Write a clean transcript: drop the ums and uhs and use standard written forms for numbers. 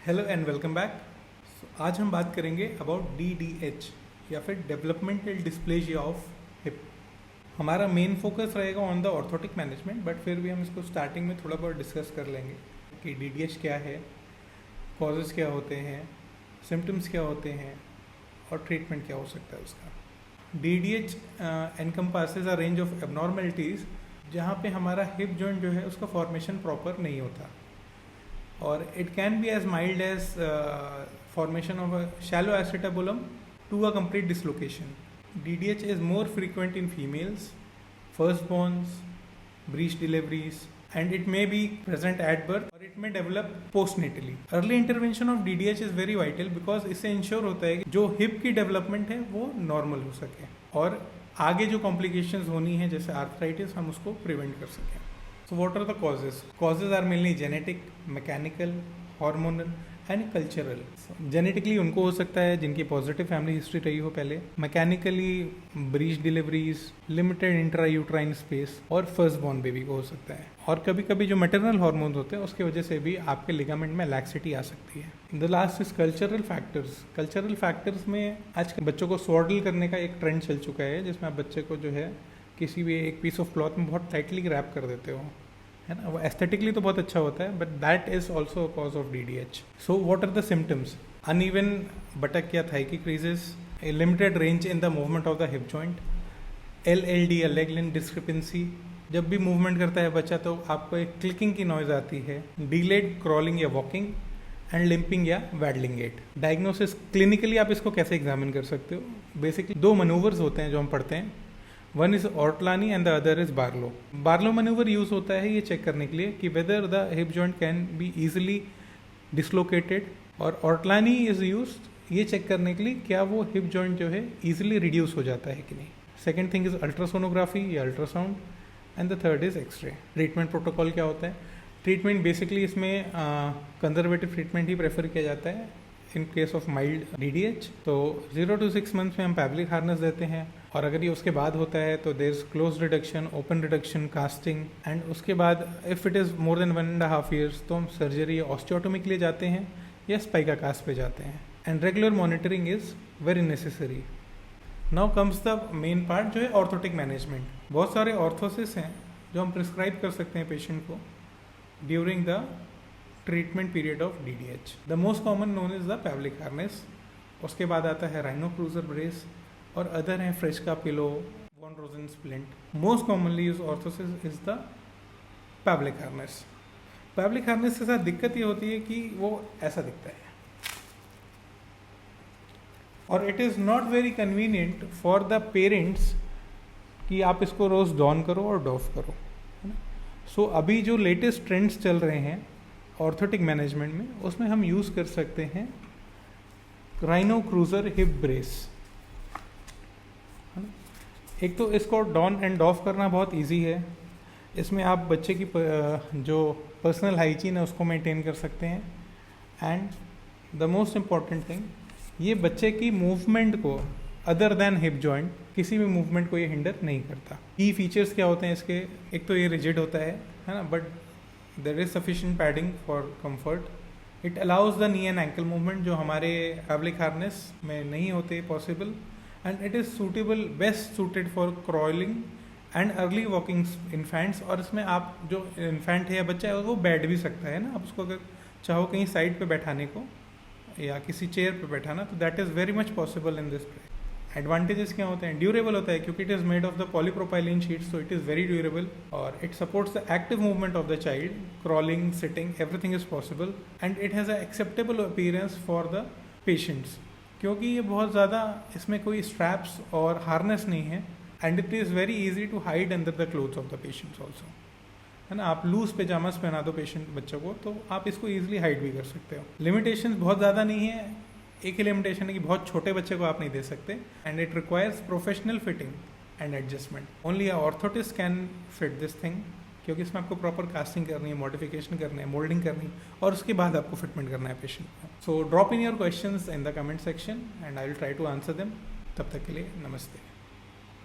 Hello and welcome back. आज हम बात करेंगे अबाउट DDH या फिर डेवलपमेंटल डिस्प्लेजिया ऑफ हिप। हमारा मेन फोकस रहेगा on the orthotic management, but फिर भी हम इसको स्टार्टिंग में थोड़ा बहुत डिस्कस कर लेंगे कि DDH क्या है, कॉजेज़ क्या होते हैं, सिम्टम्स क्या होते हैं और ट्रीटमेंट क्या हो सकता है उसका। DDH encompasses a range of abnormalities जहाँ पे हमारा हिप जॉइंट जो है उसका फॉर्मेशन प्रॉपर नहीं होता, और it can be as mild as formation of a shallow acetabulum to a complete dislocation. DDH is more frequent in females, firstborns, breech deliveries, and it may be present at birth or it may develop postnatally. Early intervention of DDH is very vital because इससे ensure होता है कि जो hip की development है वो normal हो सके और आगे जो कॉम्प्लिकेशंस होनी है जैसे आर्थराइटिस हम उसको प्रिवेंट कर सकें। So what are the causes? Causes are mainly genetic, mechanical, hormonal and cultural. Genetically उनको हो सकता है जिनकी पॉजिटिव फैमिली हिस्ट्री रही हो पहले, mechanically breach deliveries, limited intrauterine space और फर्स्ट बॉर्न बेबी को हो सकता है, और कभी कभी जो मैटरनल हार्मोन्स होते हैं उसकी वजह से भी आपके लिगामेंट में लैक्सिटी आ सकती है। The last is cultural factors. Cultural factors में आज बच्चों को स्वाडल करने का एक ट्रेंड चल चुका है जिसमें आप बच्चे को जो है किसी भी एक पीस ऑफ क्लॉथ में बहुत टाइटली रैप कर देते हो, है ना। वो एस्थेटिकली तो बहुत अच्छा होता है, but that is also a cause of DDH। So what are the symptoms? Uneven buttock या थाई की creases, a limited range in the movement of the hip joint, LLD या लेग लेंथ डिस्क्रिपेंसी, जब भी movement करता है बच्चा तो आपको एक क्लिकिंग की नॉइज आती है, डिलेड क्रॉलिंग या वॉकिंग एंड लिम्पिंग या वैडलिंग गेट। डायग्नोसिस क्लिनिकली आप इसको कैसे एग्जामिन कर सकते हो? बेसिकली दो मनूवर्स होते हैं जो हम पढ़ते हैं, one is Ortolani and the other is Barlow. Barlow manoeuvre use होता है ये चेक करने के लिए कि whether the hip joint can be easily dislocated, और ऑर्टलानी इज यूज ये चेक करने के लिए क्या वो हिप जॉइंट जो है इजिली रिड्यूस हो जाता है कि नहीं। सेकेंड थिंग इज अल्ट्रासोनोग्राफी या ultrasound, and the third is X ray. Treatment protocol क्या होता है? ट्रीटमेंट बेसिकली इसमें कंजर्वेटिव ट्रीटमेंट ही प्रेफर किया जाता है in case of mild DDH। तो 0 to 6 मंथ्स में हम पैब्लिक हार्नेस देते हैं, और अगर ये उसके बाद होता है तो there is close reduction, open reduction, casting, and उसके बाद if it is more than 1.5 years तो हम सर्जरी या ऑस्टियोटोमी के लिए जाते हैं या स्पाइका कास्ट पे जाते हैं, and regular monitoring is very necessary. Now comes the main part जो है ऑर्थोटिक मैनेजमेंट। बहुत सारे ऑर्थोसिस हैं जो हम प्रिस्क्राइब कर सकते हैं पेशेंट को during the treatment period of DDH। The most common known is the Pavlik harness, उसके बाद आता है राइनो क्रूजर ब्रेस, और अदर हैं Frejka pillow, von Rosen splint. Most commonly use orthosis is the Pavlik harness. Pavlik harness के साथ दिक्कत ये होती है कि वो ऐसा दिखता है, और it is not very convenient for the parents कि आप इसको रोज डॉन करो और डॉफ करो, है ना। सो अभी जो लेटेस्ट ट्रेंड्स चल रहे हैं ऑर्थोटिक मैनेजमेंट में, उसमें हम यूज़ कर सकते हैं राइनो क्रूजर हिप ब्रेस, है ना। एक तो इसको डॉन एंड डॉफ करना बहुत इजी है, इसमें आप बच्चे की जो पर्सनल हाइजीन है उसको मेंटेन कर सकते हैं, and the most important thing, ये बच्चे की मूवमेंट को अदर देन हिप जॉइंट किसी भी मूवमेंट को ये हिंडर नहीं करता। की फीचर्स क्या होते हैं इसके? एक तो ये रिजिड होता है ना, but there is sufficient padding for comfort. It allows the knee and ankle movement जो हमारे fabric harness में नहीं होते possible, and it is suitable, best suited for crawling and early walking infants। और इसमें आप जो infant है या बच्चा है वो बैठ भी सकता है ना, आप उसको अगर चाहो कहीं साइड पे बैठाने को या किसी चेयर पे बैठाना, तो that is very much possible in this place। Advantages क्या होते हैं? ड्यूरेबल होता है क्योंकि it is made of the polypropylene sheets, so it is very durable, और it supports the active movement of the child, crawling, sitting, everything is possible, and it has a acceptable appearance for the patients, क्योंकि ये बहुत ज़्यादा इसमें कोई straps और harness नहीं है, and it is very easy to hide under the clothes of the patients also, है ना। आप लूज पेजामास पहना दो पेशेंट बच्चों को तो आप इसको ईजिली हाइड भी कर सकते हो। लिमिटेशंस बहुत ज़्यादा नहीं है, एक ही लिमिटेशन है कि बहुत छोटे बच्चे को आप नहीं दे सकते, and it requires professional fitting and adjustment. Only a orthotist can fit this thing, क्योंकि इसमें आपको प्रॉपर कास्टिंग करनी है, मॉडिफिकेशन करनी है, मोल्डिंग करनी है, और उसके बाद आपको फिटमेंट करना है पेशेंट को। So drop in your questions in the comment section and I will try to answer them. तब तक के लिए नमस्ते।